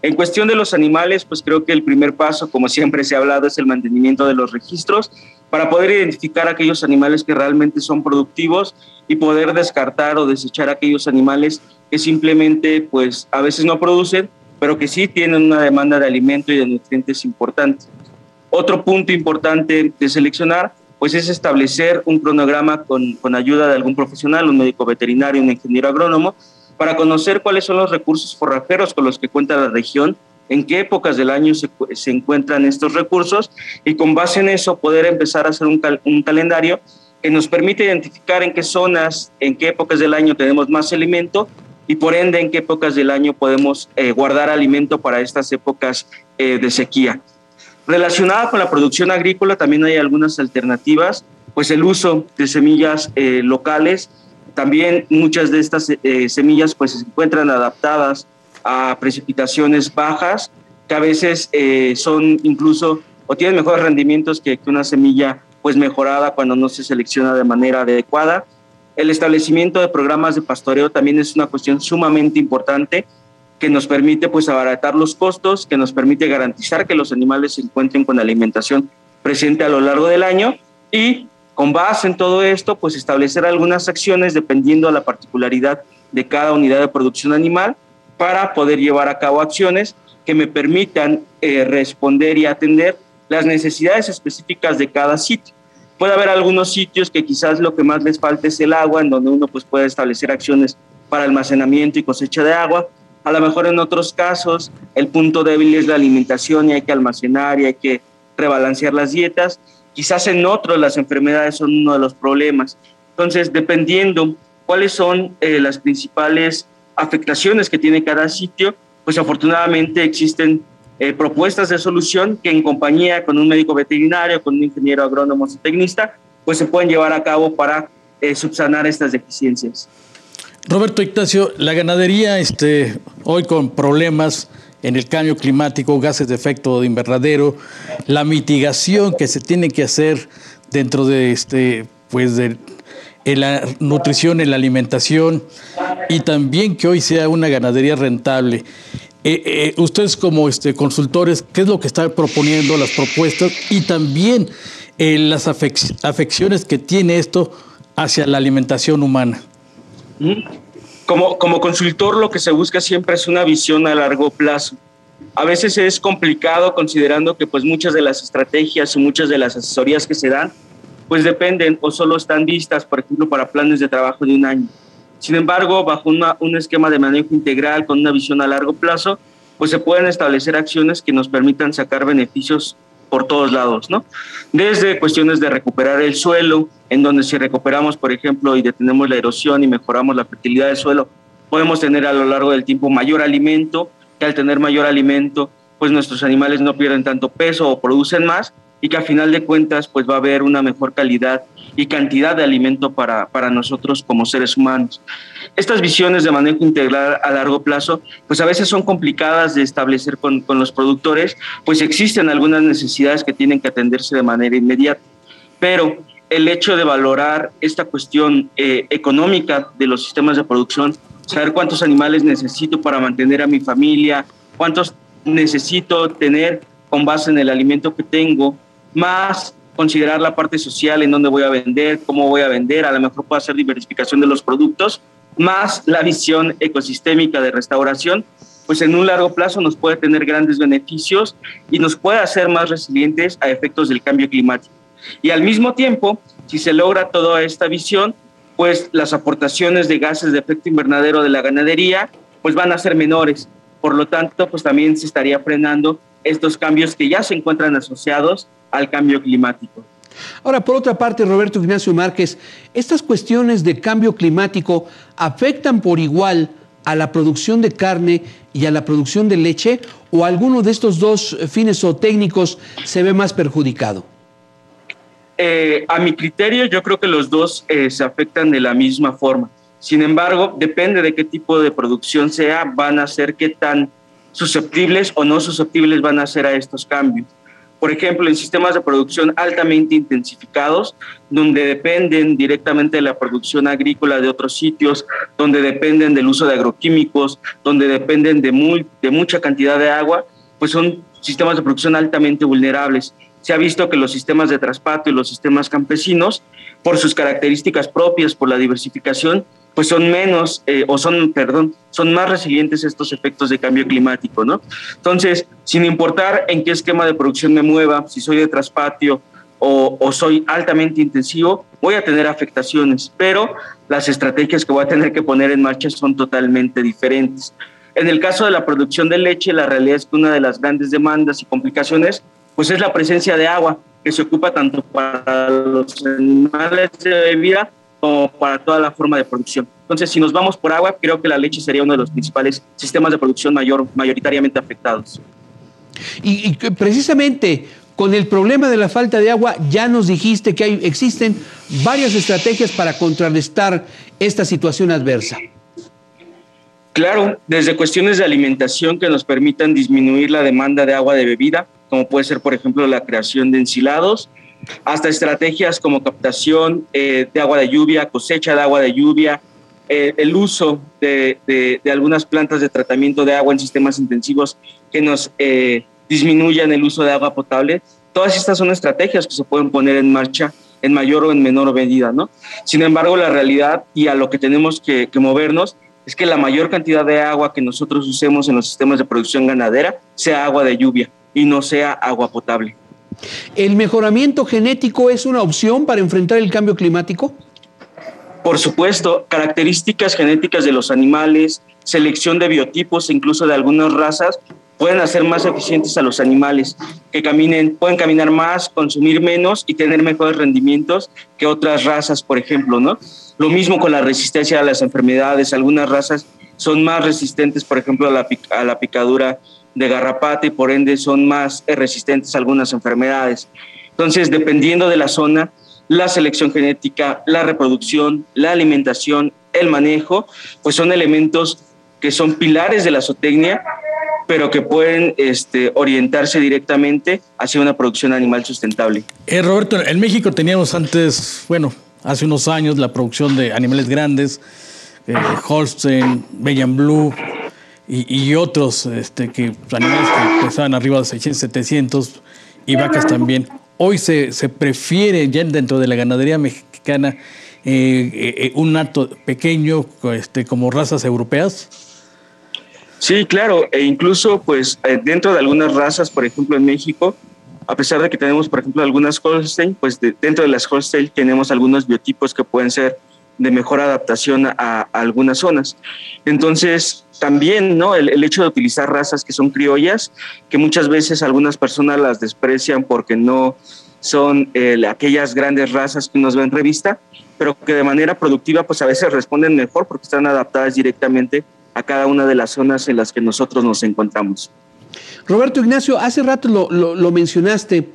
En cuestión de los animales, pues creo que el primer paso, como siempre se ha hablado, es el mantenimiento de los registros para poder identificar aquellos animales que realmente son productivos y poder descartar o desechar aquellos animales que simplemente pues a veces no producen, pero que sí tienen una demanda de alimento y de nutrientes importante. Otro punto importante de seleccionar pues es establecer un cronograma con ayuda de algún profesional, un médico veterinario, un ingeniero agrónomo, para conocer cuáles son los recursos forrajeros con los que cuenta la región, en qué épocas del año se encuentran estos recursos y con base en eso poder empezar a hacer un calendario que nos permite identificar en qué zonas, en qué épocas del año tenemos más alimento y por ende en qué épocas del año podemos guardar alimento para estas épocas de sequía. Relacionada con la producción agrícola también hay algunas alternativas, pues el uso de semillas locales. También muchas de estas semillas pues se encuentran adaptadas a precipitaciones bajas, que a veces son incluso o tienen mejores rendimientos que una semilla pues mejorada cuando no se selecciona de manera adecuada. El establecimiento de programas de pastoreo también es una cuestión sumamente importante que nos permite pues abaratar los costos, que nos permite garantizar que los animales se encuentren con alimentación presente a lo largo del año y con base en todo esto pues establecer algunas acciones dependiendo de la particularidad de cada unidad de producción animal para poder llevar a cabo acciones que me permitan responder y atender las necesidades específicas de cada sitio. Puede haber algunos sitios que quizás lo que más les falta es el agua, en donde uno pues puede establecer acciones para almacenamiento y cosecha de agua. A lo mejor en otros casos el punto débil es la alimentación y hay que almacenar y hay que rebalancear las dietas. Quizás en otros las enfermedades son uno de los problemas. Entonces, dependiendo cuáles son las principales afectaciones que tiene cada sitio, pues afortunadamente existen propuestas de solución que en compañía con un médico veterinario, con un ingeniero agrónomo o tecnista, pues se pueden llevar a cabo para subsanar estas deficiencias. Roberto Ignacio, la ganadería hoy con problemas en el cambio climático, gases de efecto de invernadero, la mitigación que se tiene que hacer dentro de en la nutrición, en la alimentación y también que hoy sea una ganadería rentable. Ustedes como consultores, ¿qué es lo que están proponiendo, las propuestas y también las afecciones que tiene esto hacia la alimentación humana? Como consultor lo que se busca siempre es una visión a largo plazo. A veces es complicado considerando que pues muchas de las estrategias y muchas de las asesorías que se dan pues dependen o solo están vistas, por ejemplo, para planes de trabajo de un año. Sin embargo, bajo un esquema de manejo integral con una visión a largo plazo, pues se pueden establecer acciones que nos permitan sacar beneficios por todos lados, ¿no? Desde cuestiones de recuperar el suelo, en donde si recuperamos, por ejemplo, y detenemos la erosión y mejoramos la fertilidad del suelo, podemos tener a lo largo del tiempo mayor alimento, que al tener mayor alimento, pues nuestros animales no pierden tanto peso o producen más, y que a final de cuentas pues va a haber una mejor calidad y cantidad de alimento para nosotros como seres humanos. Estas visiones de manejo integral a largo plazo pues a veces son complicadas de establecer con los productores, pues existen algunas necesidades que tienen que atenderse de manera inmediata, pero el hecho de valorar esta cuestión económica de los sistemas de producción, saber cuántos animales necesito para mantener a mi familia, cuántos necesito tener con base en el alimento que tengo, más considerar la parte social, en dónde voy a vender, cómo voy a vender, a lo mejor puedo hacer diversificación de los productos, más la visión ecosistémica de restauración, pues en un largo plazo nos puede tener grandes beneficios y nos puede hacer más resilientes a efectos del cambio climático. Y al mismo tiempo, si se logra toda esta visión, pues las aportaciones de gases de efecto invernadero de la ganadería pues van a ser menores. Por lo tanto, pues también se estaría frenando estos cambios que ya se encuentran asociados al cambio climático. Ahora, por otra parte, Roberto Ignacio Márquez, ¿estas cuestiones de cambio climático afectan por igual a la producción de carne y a la producción de leche, o alguno de estos dos fines o técnicos se ve más perjudicado? A mi criterio, yo creo que los dos se afectan de la misma forma. Sin embargo, depende de qué tipo de producción sea, van a ser qué tan susceptibles o no susceptibles van a ser a estos cambios. Por ejemplo, en sistemas de producción altamente intensificados, donde dependen directamente de la producción agrícola de otros sitios, donde dependen del uso de agroquímicos, donde dependen de mucha cantidad de agua, pues son sistemas de producción altamente vulnerables. Se ha visto que los sistemas de traspatio y los sistemas campesinos, por sus características propias, por la diversificación, pues son más resilientes a estos efectos de cambio climático, ¿no? Entonces, sin importar en qué esquema de producción me mueva, si soy de traspatio o soy altamente intensivo, voy a tener afectaciones, pero las estrategias que voy a tener que poner en marcha son totalmente diferentes. En el caso de la producción de leche, la realidad es que una de las grandes demandas y complicaciones pues es la presencia de agua, que se ocupa tanto para los animales de bebida como para toda la forma de producción. Entonces, si nos vamos por agua, creo que la leche sería uno de los principales sistemas de producción mayoritariamente afectados. Y precisamente con el problema de la falta de agua, ya nos dijiste que existen varias estrategias para contrarrestar esta situación adversa. Claro, desde cuestiones de alimentación que nos permitan disminuir la demanda de agua de bebida, como puede ser, por ejemplo, la creación de ensilados, hasta estrategias como captación de agua de lluvia, cosecha de agua de lluvia, el uso de algunas plantas de tratamiento de agua en sistemas intensivos que nos disminuyan el uso de agua potable. Todas estas son estrategias que se pueden poner en marcha en mayor o en menor medida, ¿no? Sin embargo, la realidad y a lo que tenemos que movernos es que la mayor cantidad de agua que nosotros usemos en los sistemas de producción ganadera sea agua de lluvia y no sea agua potable. ¿El mejoramiento genético es una opción para enfrentar el cambio climático? Por supuesto, características genéticas de los animales, selección de biotipos, incluso de algunas razas, pueden hacer más eficientes a los animales, que pueden caminar más, consumir menos y tener mejores rendimientos que otras razas, por ejemplo, ¿no? Lo mismo con la resistencia a las enfermedades. Algunas razas son más resistentes, por ejemplo, a la picadura de garrapata y por ende son más resistentes a algunas enfermedades. Entonces, dependiendo de la zona, la selección genética, la reproducción, la alimentación, el manejo, pues son elementos que son pilares de la zootecnia, pero que pueden orientarse directamente hacia una producción animal sustentable. Roberto, en México teníamos antes, hace unos años, la producción de animales grandes, Holstein, Belgian Blue, y otros animales que pesaban arriba de 600, 700 y vacas también. Hoy se prefiere ya dentro de la ganadería mexicana un hato pequeño como razas europeas. Sí, claro, e incluso pues dentro de algunas razas, por ejemplo en México, a pesar de que tenemos por ejemplo algunas Holstein, pues dentro de las Holstein tenemos algunos biotipos que pueden ser de mejor adaptación a algunas zonas. Entonces, también, ¿no? El hecho de utilizar razas que son criollas, que muchas veces algunas personas las desprecian porque no son aquellas grandes razas que nos ven en revista, pero que de manera productiva pues a veces responden mejor porque están adaptadas directamente a cada una de las zonas en las que nosotros nos encontramos. Roberto Ignacio, hace rato lo mencionaste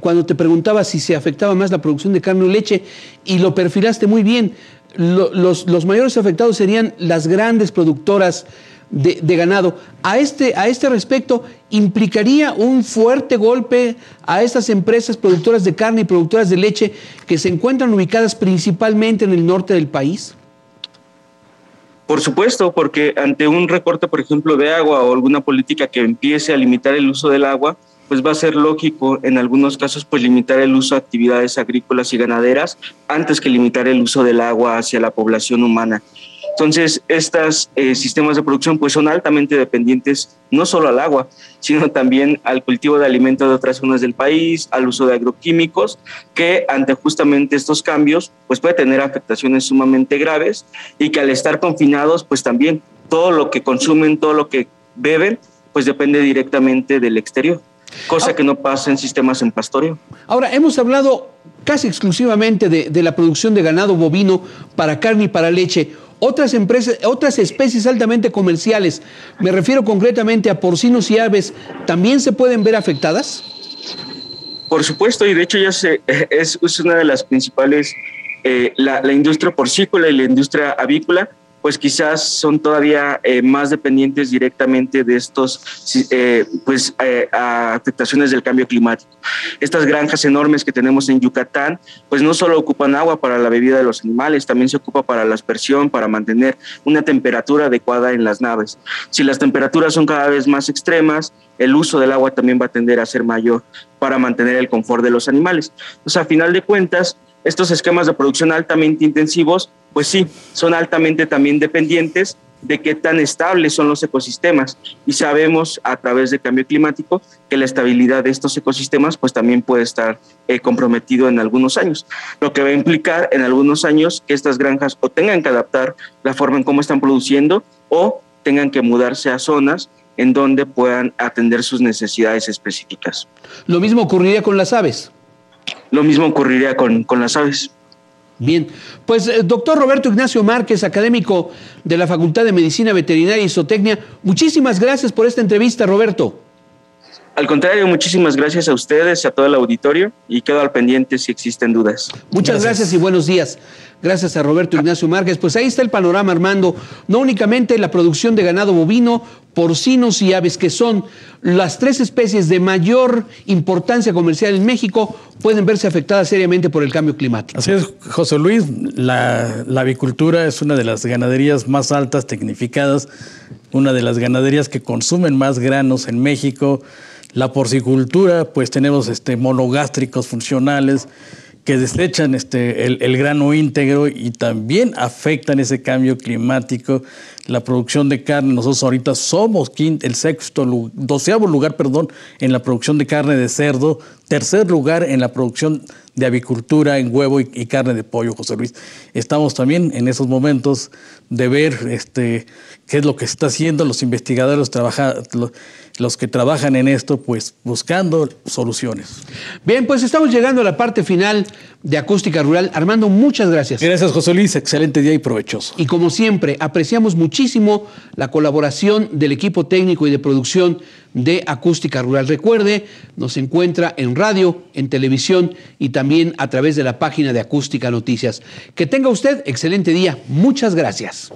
cuando te preguntaba si se afectaba más la producción de carne o leche y lo perfilaste muy bien. Los mayores afectados serían las grandes productoras de ganado. A este respecto, ¿implicaría un fuerte golpe a estas empresas productoras de carne y productoras de leche que se encuentran ubicadas principalmente en el norte del país? Por supuesto, porque ante un recorte, por ejemplo, de agua o alguna política que empiece a limitar el uso del agua, pues va a ser lógico en algunos casos pues limitar el uso de actividades agrícolas y ganaderas antes que limitar el uso del agua hacia la población humana. Entonces, estos sistemas de producción pues son altamente dependientes no solo al agua, sino también al cultivo de alimentos de otras zonas del país, al uso de agroquímicos, que ante justamente estos cambios pues puede tener afectaciones sumamente graves y que al estar confinados pues también todo lo que consumen, todo lo que beben pues depende directamente del exterior, cosa que no pasa en sistemas en pastoreo. Ahora, hemos hablado casi exclusivamente de la producción de ganado bovino para carne y para leche. Otras especies altamente comerciales, me refiero concretamente a porcinos y aves, ¿también se pueden ver afectadas? Por supuesto, y de hecho ya es una de las principales, la industria porcícola y la industria avícola pues quizás son todavía más dependientes directamente de estos afectaciones del cambio climático. Estas granjas enormes que tenemos en Yucatán, pues no solo ocupan agua para la bebida de los animales, también se ocupa para la aspersión, para mantener una temperatura adecuada en las naves. Si las temperaturas son cada vez más extremas, el uso del agua también va a tender a ser mayor para mantener el confort de los animales. Entonces, a final de cuentas, estos esquemas de producción altamente intensivos, pues sí, son altamente también dependientes de qué tan estables son los ecosistemas. Y sabemos a través del cambio climático que la estabilidad de estos ecosistemas pues también puede estar comprometido en algunos años, lo que va a implicar en algunos años que estas granjas o tengan que adaptar la forma en cómo están produciendo o tengan que mudarse a zonas en donde puedan atender sus necesidades específicas. Lo mismo ocurriría con las aves. Lo mismo ocurriría con las aves. Bien, pues doctor Roberto Ignacio Márquez, académico de la Facultad de Medicina Veterinaria y Zootecnia, muchísimas gracias por esta entrevista, Roberto. Al contrario, muchísimas gracias a ustedes y a todo el auditorio y quedo al pendiente si existen dudas. Muchas gracias y buenos días. Gracias a Roberto Ignacio Márquez. Pues ahí está el panorama, Armando. No únicamente la producción de ganado bovino, porcinos y aves, que son las 3 especies de mayor importancia comercial en México, pueden verse afectadas seriamente por el cambio climático. Así es, José Luis. La avicultura es una de las ganaderías más altas, tecnificadas, una de las ganaderías que consumen más granos en México. La porcicultura, pues tenemos monogástricos funcionales que desechan el grano íntegro y también afectan ese cambio climático. La producción de carne, nosotros ahorita somos el 12º lugar, en la producción de carne de cerdo, 3er lugar en la producción de avicultura en huevo y carne de pollo, José Luis. Estamos también en esos momentos de ver qué es lo que se está haciendo los investigadores, los que trabajan en esto, pues buscando soluciones. Bien, pues estamos llegando a la parte final de Acústica Rural. Armando, muchas gracias. Gracias, José Luis. Excelente día y provechoso. Y como siempre, apreciamos muchísimo la colaboración del equipo técnico y de producción de Acústica Rural. Recuerde, nos encuentra en radio, en televisión y también a través de la página de Acústica Noticias. Que tenga usted excelente día. Muchas gracias.